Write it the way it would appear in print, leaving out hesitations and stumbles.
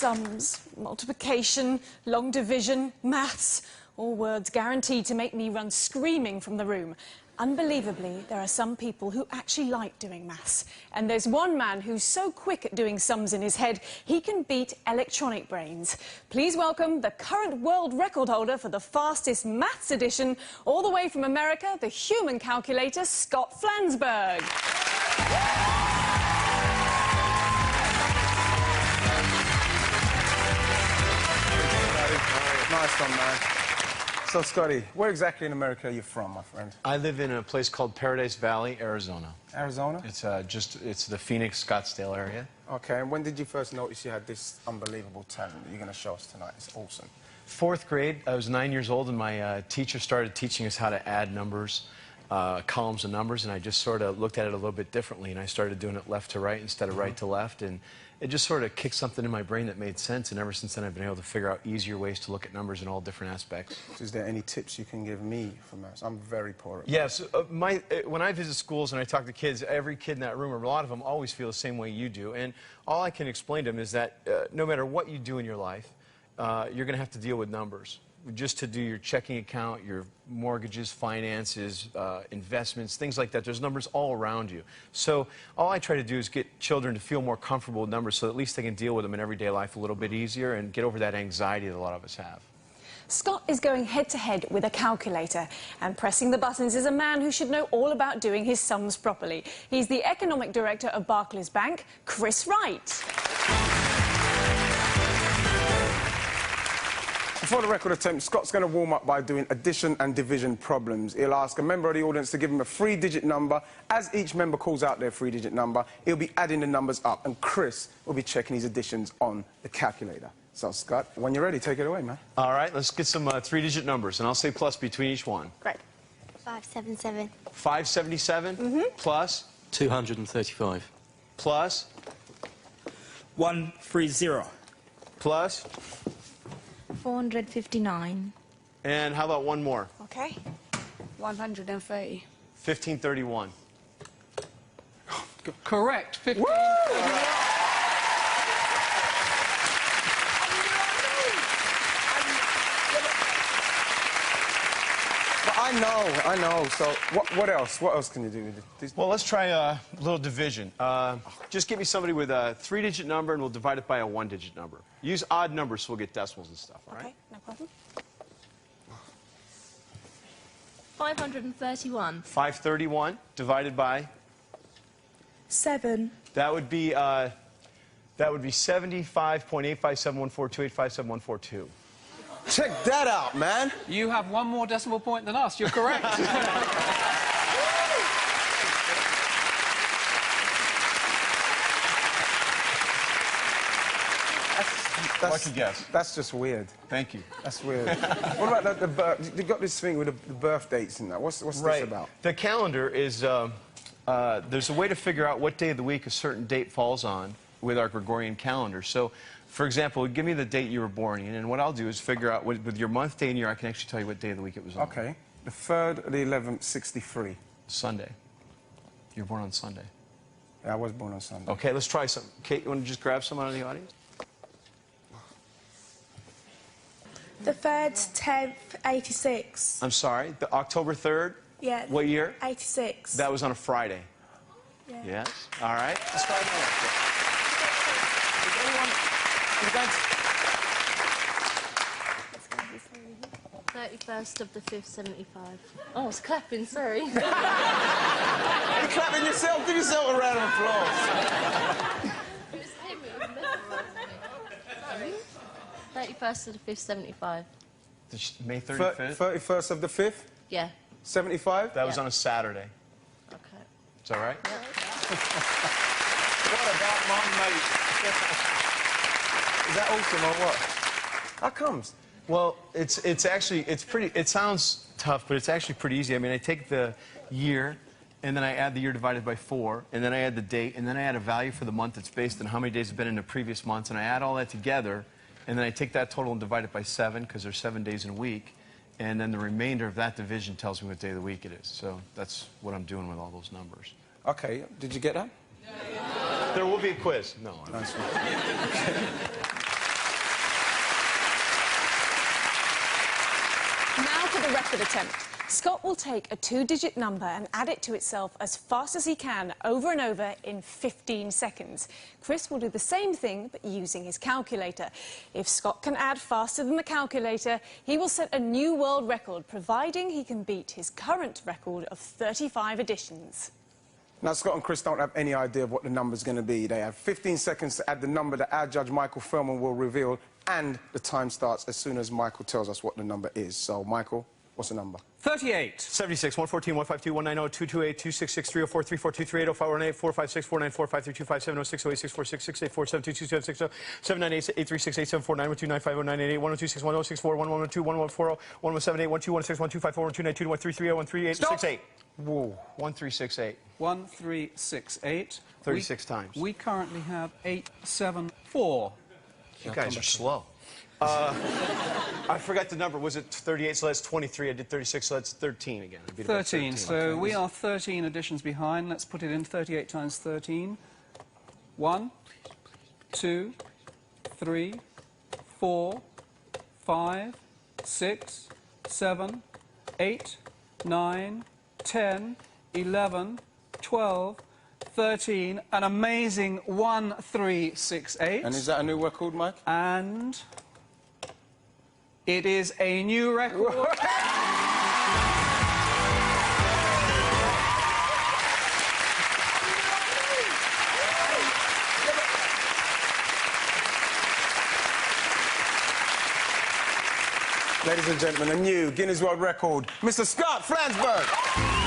Sums, multiplication, long division, maths, all words guaranteed to make me run screaming from the room. Unbelievably, there are some people who actually like doing maths. And there's one man who's so quick at doing sums in his head, he can beat electronic brains. Please welcome the current world record holder for the fastest maths edition, all the way from America, the human calculator, Scott Flansburg. Nice one, man. So, Scotty, where exactly in America are you from, my friend? I live in a place called Paradise Valley, Arizona. Arizona? It's the Phoenix, Scottsdale area. Okay, and when did you first notice you had this unbelievable talent that you're going to show us tonight? It's awesome. 4th grade, I was 9 years old, and my teacher started teaching us how to add numbers, columns of numbers, and I just sort of looked at it a little bit differently, and I started doing it left to right instead of right to left, and it just sort of kicked something in my brain that made sense, and ever since then I've been able to figure out easier ways to look at numbers in all different aspects. Is there any tips you can give me for maths? I'm very poor at Yes. When I visit schools and I talk to kids, every kid in that room, or a lot of them, always feel the same way you do, and all I can explain to them is that no matter what you do in your life, you're going to have to deal with numbers. Just to do your checking account, your mortgages, finances, investments, things like that. There's numbers all around you. So all I try to do is get children to feel more comfortable with numbers so at least they can deal with them in everyday life a little bit easier and get over that anxiety that a lot of us have. Scott is going head-to-head with a calculator, and pressing the buttons is a man who should know all about doing his sums properly. He's the economic director of Barclays Bank, Chris Wright. Before the record attempt, Scott's going to warm up by doing addition and division problems. He'll ask a member of the audience to give him a 3-digit number. As each member calls out their 3-digit number, he'll be adding the numbers up, and Chris will be checking his additions on the calculator. So, Scott, when you're ready, take it away, man. All right, let's get some 3-digit numbers, and I'll say plus between each one. Great. 577. 577 plus 235 plus 130 plus 459. and how about one more? Okay. 130. 1531. Correct. 15. Woo! I know. So, what else? What else can you do with this? Well, let's try a little division. Just give me somebody with a 3-digit number, and we'll divide it by a 1-digit number. Use odd numbers so we'll get decimals and stuff, all right? Okay, no problem. 531. 531 divided by 7. that would be 75.8571428571442. Check that out, man. You have one more decimal point than us. You're correct. Lucky guess. That's just weird. Thank you. That's weird. What about the birth? You got this thing with the birth dates and that. What's this about? The calendar is, there's a way to figure out what day of the week a certain date falls on with our Gregorian calendar. So, for example, give me the date you were born in, and what I'll do is figure out, with your month, day, and year, I can actually tell you what day of the week it was on. Okay. The 3rd of the 11th, 63. Sunday. You were born on Sunday. Yeah, I was born on Sunday. Okay, let's try some. Kate, you want to just grab someone out of the audience? The 3rd, 10th, 86. I'm sorry, the October 3rd? Yeah. What year? 86. That was on a Friday. Yeah. Yes. All right. Let's try another. Is anyone... 31st of the 5th, 75. Oh, I was clapping, sorry. You're clapping yourself. Give yourself a round of applause. It was him, it was Sorry? 31st of the 5th, 75. May 35th? 31st of the 5th? Yeah. 75? That was on a Saturday. Okay. Is that right? Yeah. What about my mate? Is that awesome or what? How comes? Well, it sounds tough, but it's actually pretty easy. I mean, I take the year, and then I add the year divided by 4, and then I add the date, and then I add a value for the month that's based on how many days have been in the previous months, and I add all that together, and then I take that total and divide it by 7, because there's 7 days in a week, and then the remainder of that division tells me what day of the week it is. So that's what I'm doing with all those numbers. Okay, did you get that? There will be a quiz. No. Nice one. the record attempt. Scott will take a 2-digit number and add it to itself as fast as he can, over and over, in 15 seconds. Chris will do the same thing, but using his calculator. If Scott can add faster than the calculator, he will set a new world record, providing he can beat his current record of 35 additions. Now, Scott and Chris don't have any idea of what the number's going to be. They have 15 seconds to add the number that our judge, Michael Feldman, will reveal, and the time starts as soon as Michael tells us what the number is. So, Michael, what's the number? 38. 76, 114, 152, 190, 228, 266, 304, 342, 3805, 118, 456, 494, 532, 5706, 086, 46, 68, 472, 2760, 798, 836, 874, 912, 950, 988, 1026, 1064, 1112, 1140, 1178, 1216, 1254, 1292, 1330, 1368. Whoa. 1368. 1368. 36 times. We currently have 874. You guys are slow. I forgot the number. Was it 38? So that's 23. I did 36, so that's 13 again. 13. So we are 13 additions behind. Let's put it in 38 times 13. 1, 2, 3, 4, 5, 6, 7, 8, 9, 10, 11, 12, 13. An amazing 1368. And is that a new record, Mike? And it is a new record. Ladies and gentlemen, a new Guinness World Record, Mr. Scott Flansburg.